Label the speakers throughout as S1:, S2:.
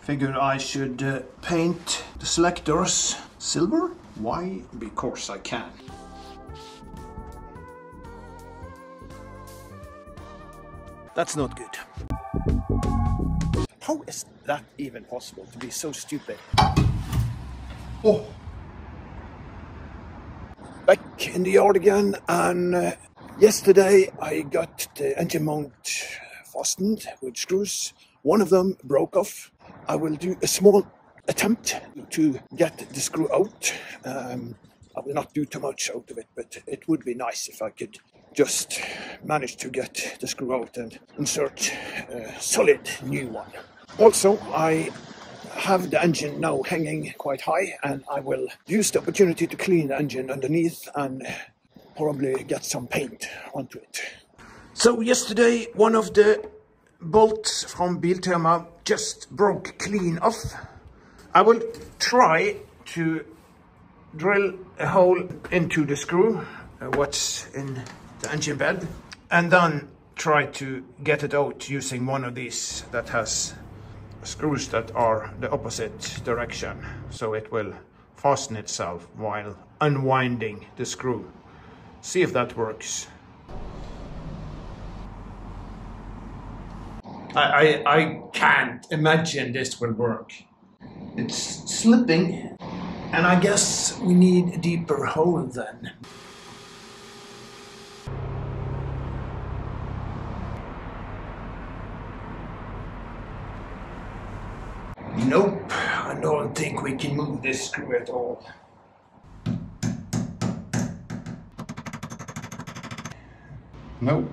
S1: Figured I should paint the selectors silver. Why? Because I can. That's not good. How is that even possible to be so stupid? Oh! Back in the yard again, and yesterday I got the engine mount fastened with screws. One of them broke off. I will do a small attempt to get the screw out. I will not do too much out of it, but it would be nice if I could just manage to get the screw out and insert a solid new one. Also, I have the engine now hanging quite high, and I will use the opportunity to clean the engine underneath and probably get some paint onto it. So yesterday one of the bolts from Biltema just broke clean off. I will try to drill a hole into the screw, what's in the engine bed, and then try to get it out using one of these that has screws that are the opposite direction, so it will fasten itself while unwinding the screw. See if that works. I can't imagine this will work. It's slipping, and I guess we need a deeper hole then. Nope, I don't think we can move this screw at all. Nope.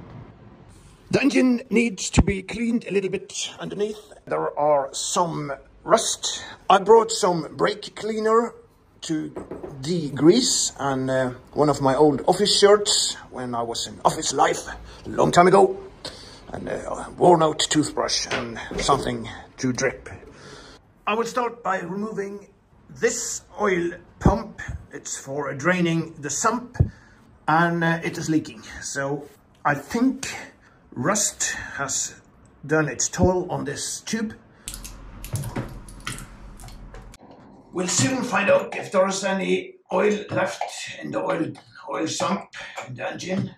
S1: The engine needs to be cleaned a little bit underneath. There are some rust. I brought some brake cleaner to degrease, and one of my old office shirts when I was in office life a long time ago, and a worn out toothbrush and something to drip. I will start by removing this oil pump. It's for draining the sump, and it is leaking. So I think rust has done its toll on this tube. We'll soon find out if there's any oil left in the oil sump in the engine.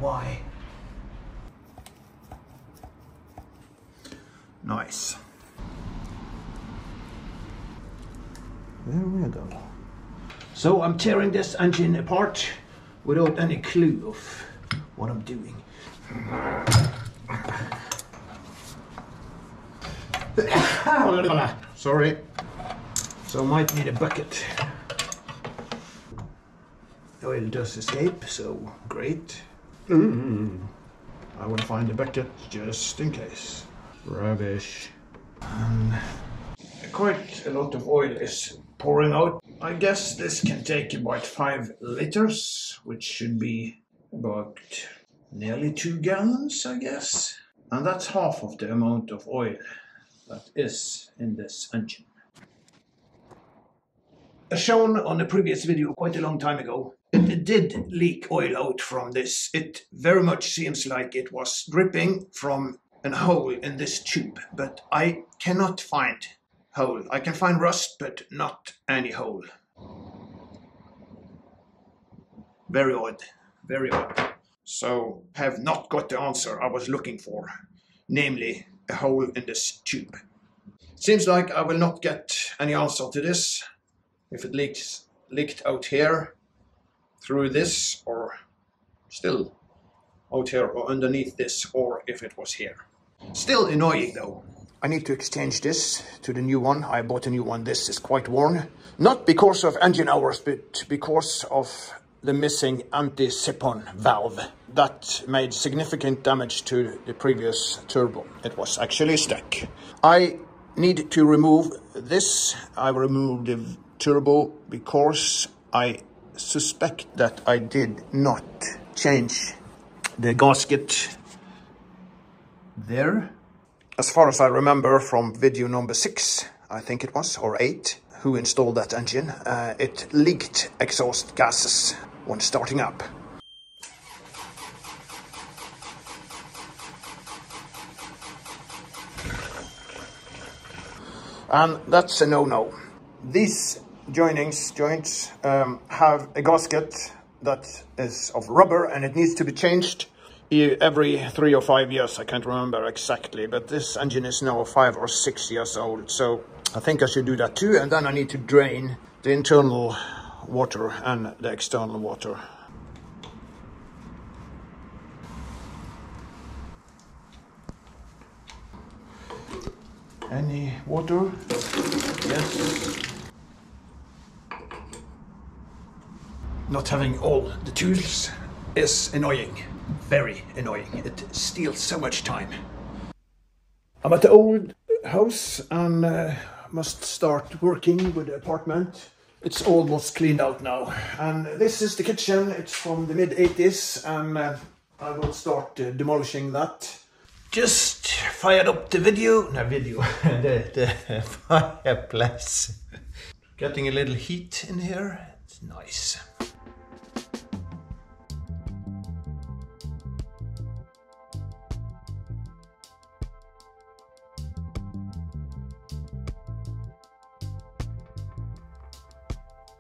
S1: Why? Nice. There we go. So I'm tearing this engine apart without any clue of what I'm doing. Sorry. So I might need a bucket. Oil does escape, so great. I will find a bucket just in case. Rubbish. And quite a lot of oil is pouring out. I guess this can take about 5 liters, which should be about nearly 2 gallons, I guess. And that's half of the amount of oil that is in this engine. As shown on a previous video quite a long time ago, it did leak oil out from this. It very much seems like it was dripping from a hole in this tube, but I cannot find hole. I can find rust, but not any hole. Very odd, very odd. So have not got the answer I was looking for, namely a hole in this tube. Seems like I will not get any answer to this. If it leaked out here through this, or still out here or underneath this, or if it was here. Still annoying though. I need to exchange this to the new one. I bought a new one. This is quite worn. Not because of engine hours, but because of the missing anti-siphon valve. That made significant damage to the previous turbo. It was actually stuck. I need to remove this. I removed the turbo because I suspect that I did not change the gasket there. As far as I remember from video number 6, I think it was, or 8, who installed that engine, it leaked exhaust gases. when starting up. And that's a no-no. These joints have a gasket that is of rubber, and it needs to be changed every 3 or 5 years. I can't remember exactly, but this engine is now 5 or 6 years old, so I think I should do that too. And then I need to drain the internal water and the external water. Any water? Yes. Not having all the tools is annoying. Very annoying. It steals so much time. I'm at the old house and must start working with the apartment. It's almost cleaned out now. And this is the kitchen. It's from the mid-80s, and I will start demolishing that. Just fired up the the fireplace. Getting a little heat in here. It's nice.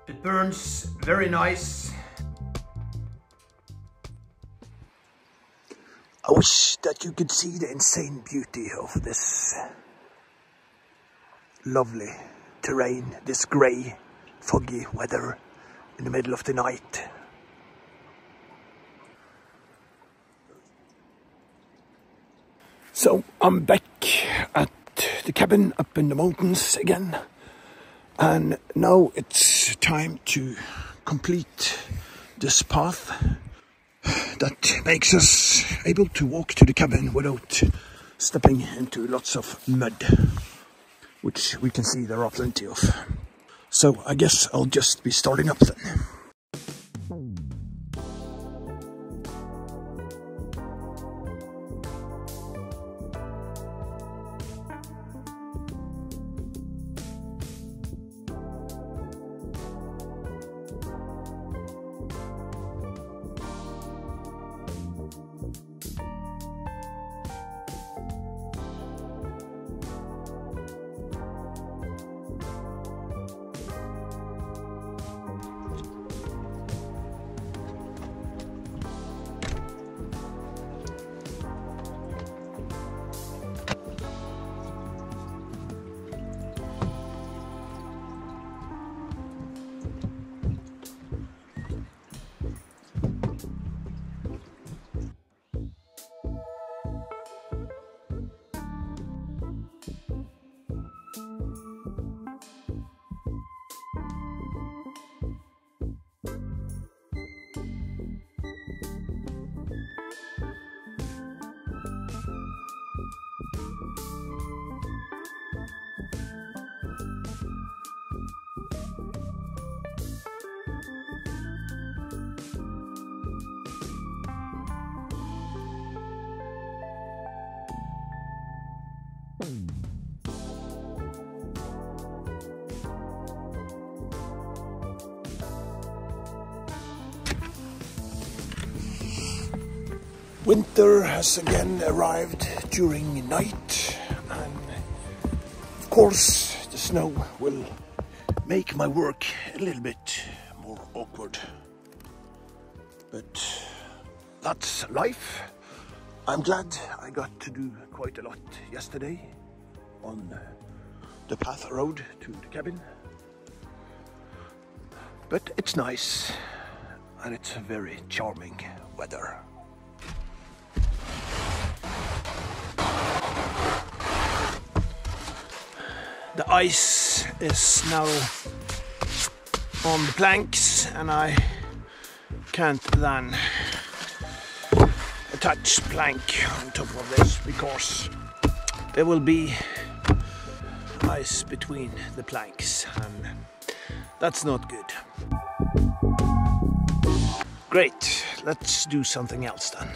S1: It burns very nice. I wish that you could see the insane beauty of this lovely terrain, this grey, foggy weather in the middle of the night. So I'm back at the cabin up in the mountains again, and now it's time to complete this path that makes us able to walk to the cabin without stepping into lots of mud, which we can see there are plenty of. So I guess I'll just be starting up then. Winter has again arrived during night, and of course the snow will make my work a little bit more awkward. But that's life. I'm glad I got to do quite a lot yesterday on the path road to the cabin. But it's nice, and it's very charming weather. The ice is now on the planks, and I can't then attach plank on top of this because there will be ice between the planks, and that's not good. Great, let's do something else then.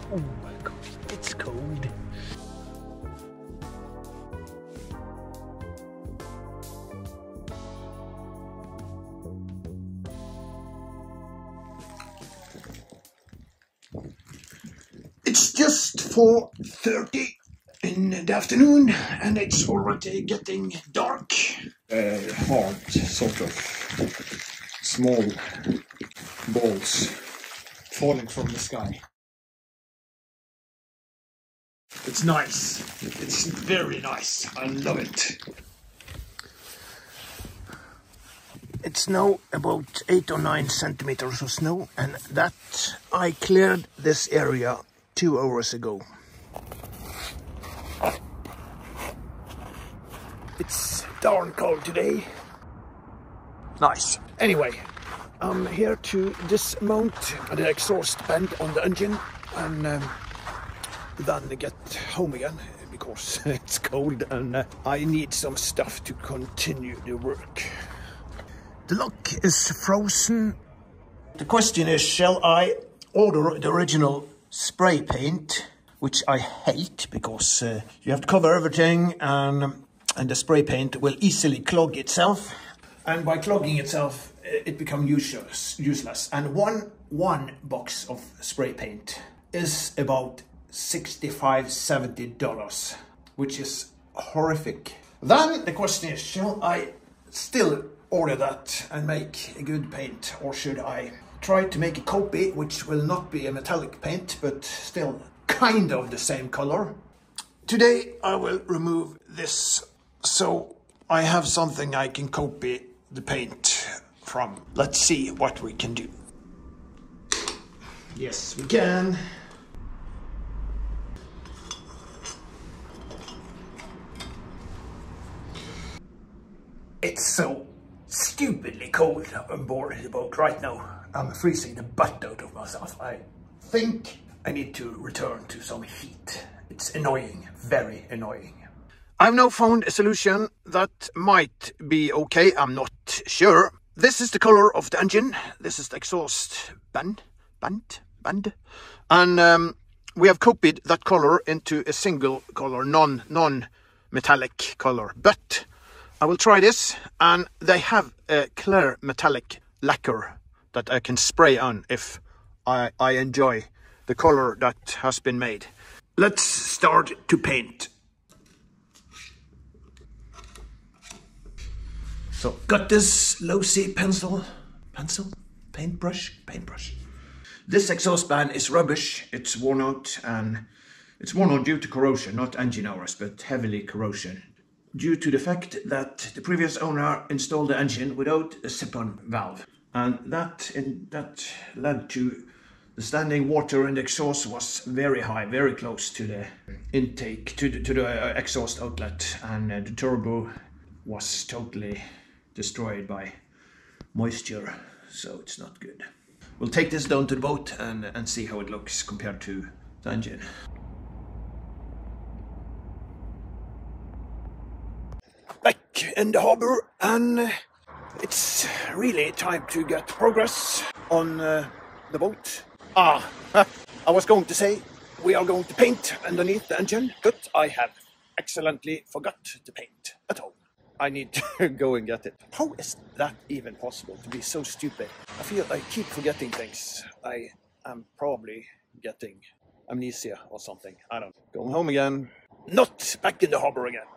S1: Oh my god, it's cold. It's just 4:30 in the afternoon and it's already getting dark. Hard, sort of small balls falling from the sky. It's nice. It's very nice. I love it. It's now about 8 or 9 centimeters of snow, and that I cleared this area 2 hours ago. It's darn cold today. Nice. Anyway, I'm here to dismount the exhaust band on the engine and then get home again because it's cold and I need some stuff to continue the work. The lock is frozen. The question is, shall I order the original spray paint, which I hate because you have to cover everything and the spray paint will easily clog itself. And by clogging itself, it becomes useless. And one box of spray paint is about $65–70, which is horrific. Then the question is, shall I still order that and make a good paint, or should I try to make a copy which will not be a metallic paint but still kind of the same color? Today I will remove this so I have something I can copy the paint from. Let's see what we can do. Yes, we can. It's so stupidly cold on board the boat right now. I'm freezing the butt out of myself. I think I need to return to some heat. It's annoying, very annoying. I've now found a solution that might be okay, I'm not sure. This is the color of the engine. This is the exhaust band. And we have copied that color into a single color, non-metallic color. But I will try this, and they have a clear metallic lacquer that I can spray on if I enjoy the color that has been made. Let's start to paint. So, got this low-C paintbrush. This exhaust fan is rubbish. It's worn out, and it's worn out due to corrosion, not engine hours, but heavily corrosion. Due to the fact that the previous owner installed the engine without a slip-on valve. And that led to the standing water in the exhaust was very high, very close to the intake, to the exhaust outlet, and the turbo was totally destroyed by moisture, so it's not good. We'll take this down to the boat and see how it looks compared to the engine. Back in the harbor, and it's really time to get progress on the boat. I was going to say we are going to paint underneath the engine, but I have excellently forgot to paint at home. I need to go and get it. How is that even possible, to be so stupid? I feel I keep forgetting things. I am probably getting amnesia or something. I don't know. Going home again. Not back in the harbor again.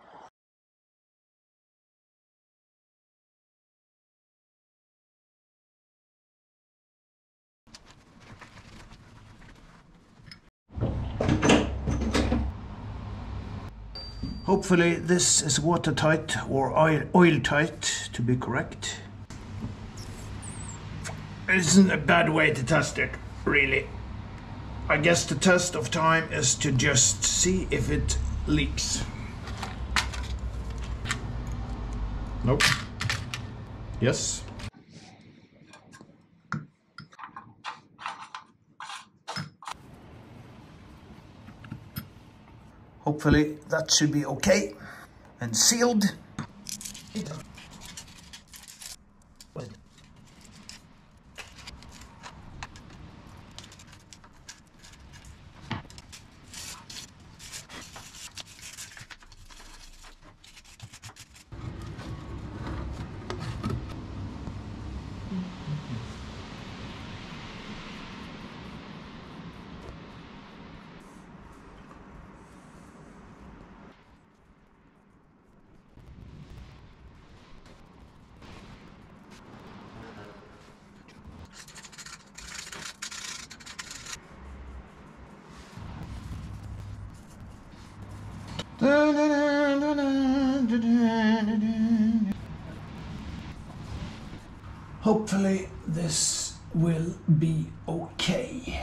S1: Hopefully this is watertight or oil-tight, to be correct. It isn't a bad way to test it, really. I guess the test of time is to just see if it leaks. Nope. Yes. Hopefully that should be okay and sealed. Hopefully this will be okay.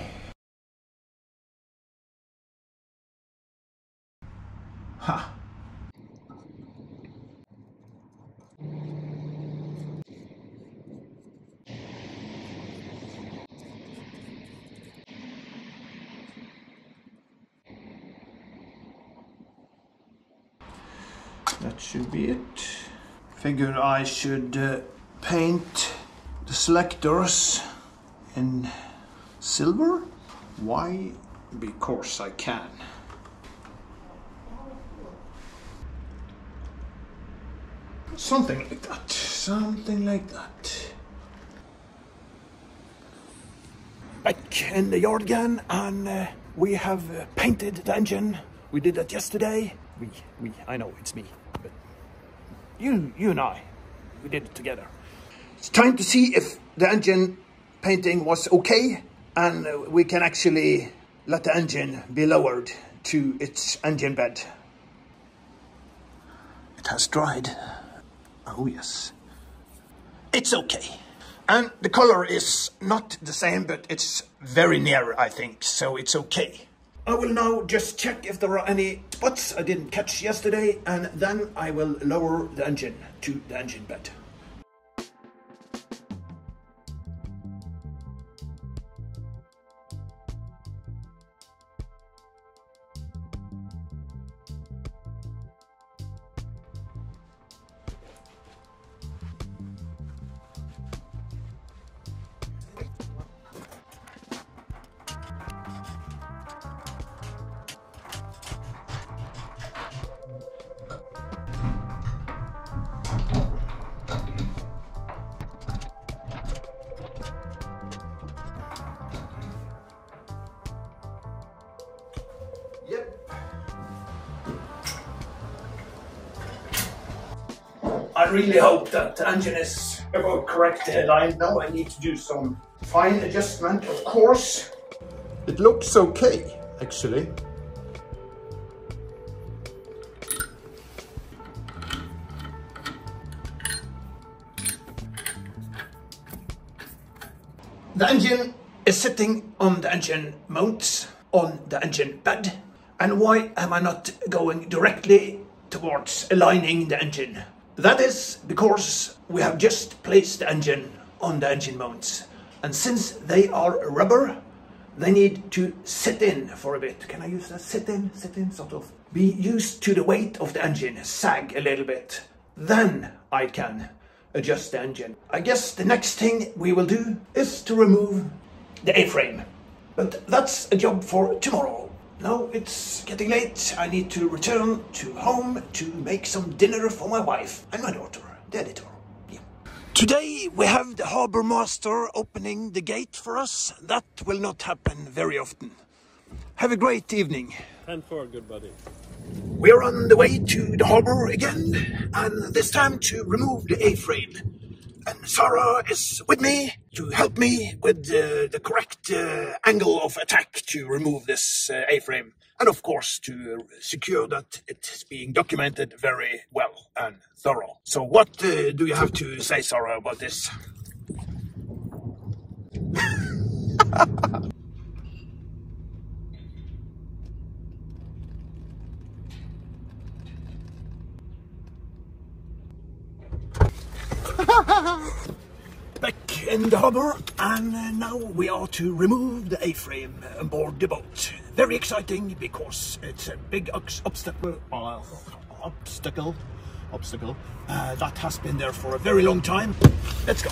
S1: Ha. That should be it. Figured I should paint the selectors in silver. Why? Because I can. Something like that. Something like that. Back in the yard again, and we have painted the engine. We did that yesterday. I know it's me, but you and I, we did it together. It's time to see if the engine painting was okay, and we can actually let the engine be lowered to its engine bed. It has dried. Oh yes. It's okay. And the color is not the same, but it's very near, I think, so it's okay. I will now just check if there are any spots I didn't catch yesterday, and then I will lower the engine to the engine bed. I really hope that the engine is about corrected. I know I need to do some fine adjustment, of course. It looks okay, actually. The engine is sitting on the engine mounts on the engine bed. And why am I not going directly towards aligning the engine? That is because we have just placed the engine on the engine mounts. And since they are rubber, they need to sit in for a bit. Can I use that? Sit in, sort of. Be used to the weight of the engine, sag a little bit. Then I can adjust the engine. I guess the next thing we will do is to remove the A-frame. But that's a job for tomorrow. Now it's getting late. I need to return to home to make some dinner for my wife and my daughter, the editor. Yeah. Today we have the harbour master opening the gate for us. That will not happen very often. Have a great evening.
S2: 10-4, good buddy.
S1: We are on the way to the harbour again, and this time to remove the A-frame. And Sarah is with me to help me with the correct angle of attack to remove this A-frame. And of course to secure that it's being documented very well and thorough. So what do you have to say, Sarah, about this? Back in the harbour, and now we are to remove the A-frame aboard the boat. Very exciting because it's a big obstacle that has been there for a very long time. Let's go.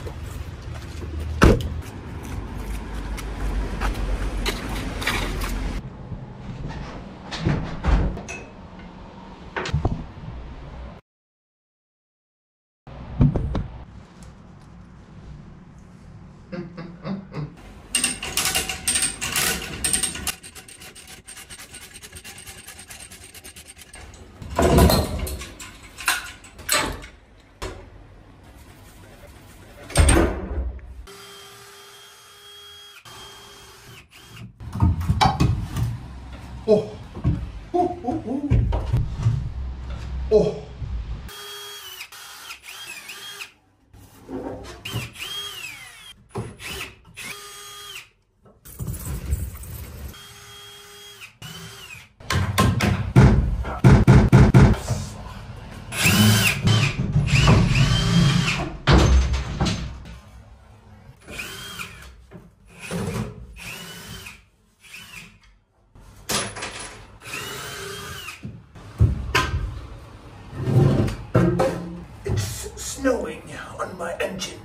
S1: snowing on my engine.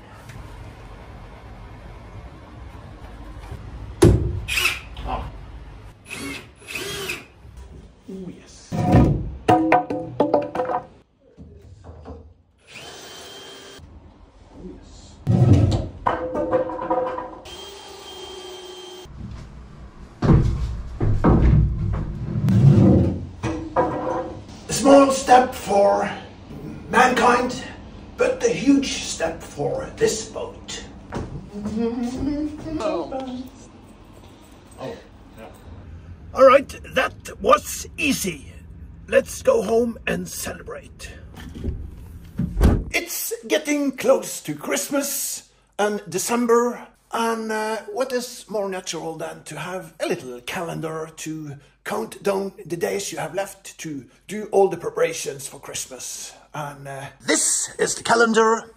S1: Ah. Oh yes. A small step for mankind, but a huge step for this boat. Oh. All right, that was easy. Let's go home and celebrate. It's getting close to Christmas and December, and what is more natural than to have a little calendar to count down the days you have left to do all the preparations for Christmas. And this is the calendar.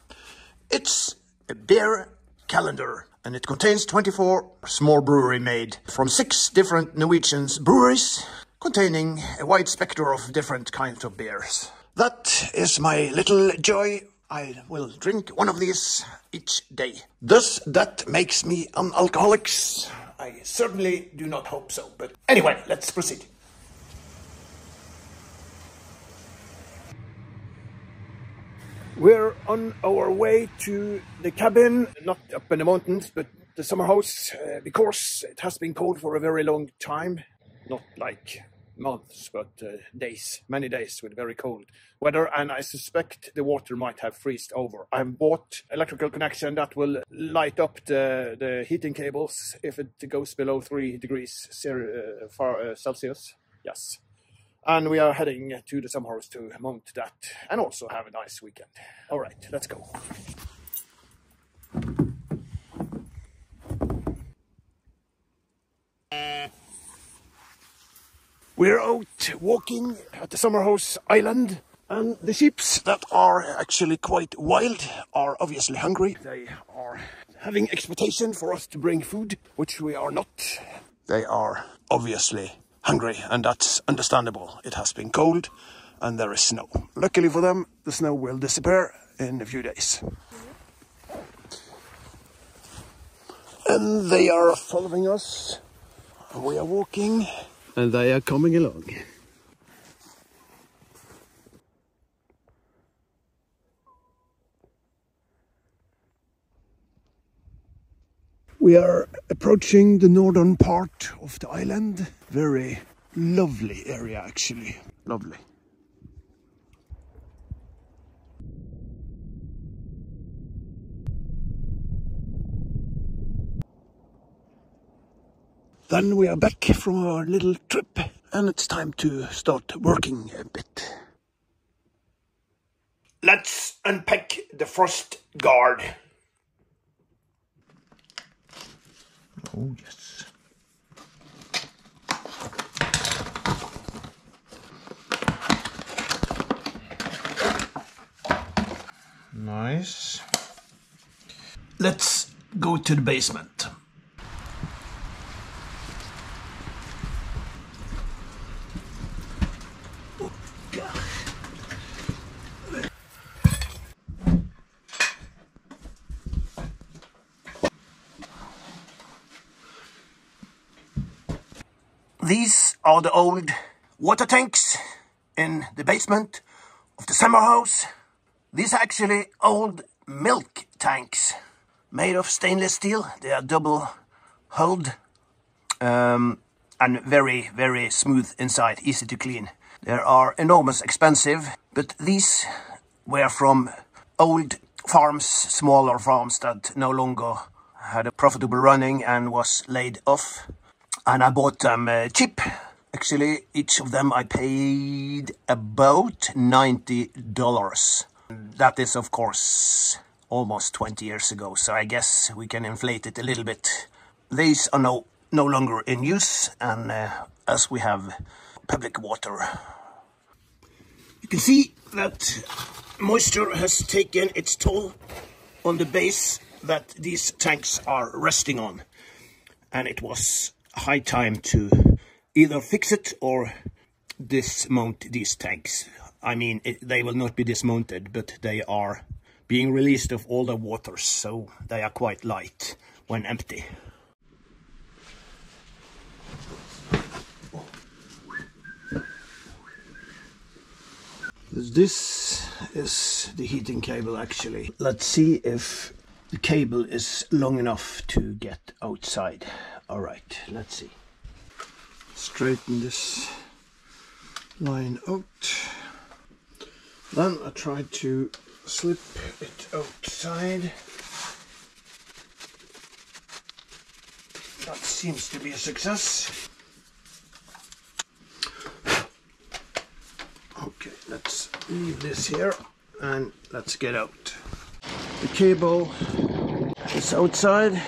S1: It's a beer calendar, and it contains 24 small brewery made from 6 different Norwegian breweries, containing a wide spectrum of different kinds of beers. That is my little joy. I will drink one of these each day. Does that makes me an alcoholic? I certainly do not hope so, but anyway, let's proceed. We're on our way to the cabin, not up in the mountains, but the summer house, because it has been cold for a very long time. Not like months, but days, many days with very cold weather, and I suspect the water might have freezed over. I've bought electrical connection that will light up the heating cables if it goes below 3 degrees Celsius. Yes. And we are heading to the summer house to mount that and also have a nice weekend. All right, let's go. We're out walking at the summer house island, and the sheep that are actually quite wild are obviously hungry. They are having expectation for us to bring food, which we are not. They are obviously hungry, and that's understandable. It has been cold and there is snow. Luckily for them, the snow will disappear in a few days. And they are following us. We are walking and they are coming along. We are approaching the northern part of the island. Very lovely area, actually. Lovely. Then we are back from our little trip, and it's time to start working a bit. Let's unpack the first guard. Oh, yes. Nice. Let's go to the basement. Oh, God. These are the old water tanks in the basement of the summer house. These are actually old milk tanks made of stainless steel. They are double hulled and very, very smooth inside, easy to clean. They are enormous expensive, but these were from old farms, smaller farms that no longer had a profitable running and was laid off. And I bought them cheap. Actually, each of them I paid about $90. That is, of course, almost 20 years ago, so I guess we can inflate it a little bit. These are no longer in use, and as we have public water. You can see that moisture has taken its toll on the base that these tanks are resting on. And it was high time to either fix it or dismount these tanks. I mean, they will not be dismounted, but they are being released of all the waters, so they are quite light when empty. This is the heating cable actually. Let's see if the cable is long enough to get outside. All right, let's see. Straighten this line out. Then I try to slip it outside. That seems to be a success. Okay, let's leave this here and let's get out. The cable is outside.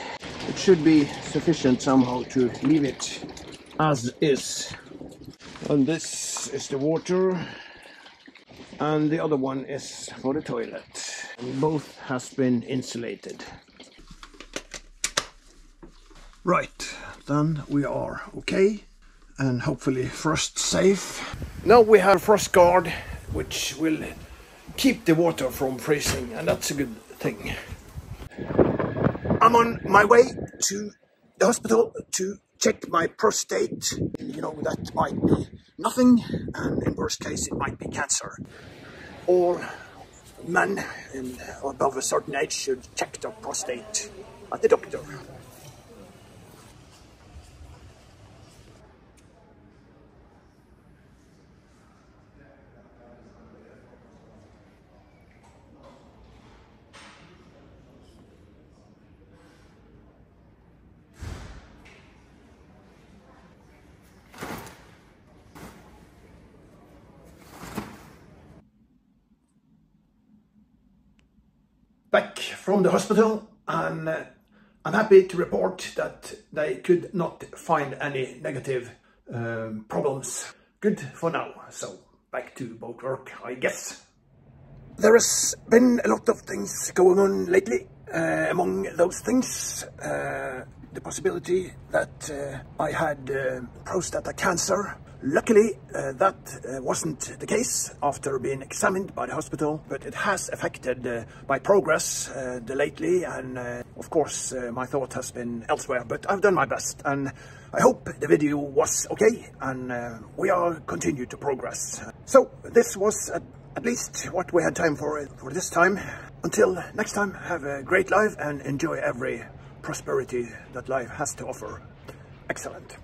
S1: It should be sufficient somehow to leave it as is. And this is the water, and the other one is for the toilet. And both has been insulated. Right, then we are okay, and hopefully frost safe. Now we have a frost guard, which will keep the water from freezing, and that's a good thing. I'm on my way to the hospital to check my prostate. You know, that might be nothing, and in worst case it might be cancer. All men above a certain age should check their prostate at the doctor. Back from the hospital, and I'm happy to report that they could not find any negative problems. Good for now, so back to boat work, I guess. There has been a lot of things going on lately. Among those things, the possibility that I had prostate cancer. Luckily, that wasn't the case after being examined by the hospital, but it has affected my progress lately, and of course my thought has been elsewhere, but I've done my best, and I hope the video was okay, and we are continue to progress. So this was at least what we had time for this time. Until next time, have a great life and enjoy every prosperity that life has to offer. Excellent.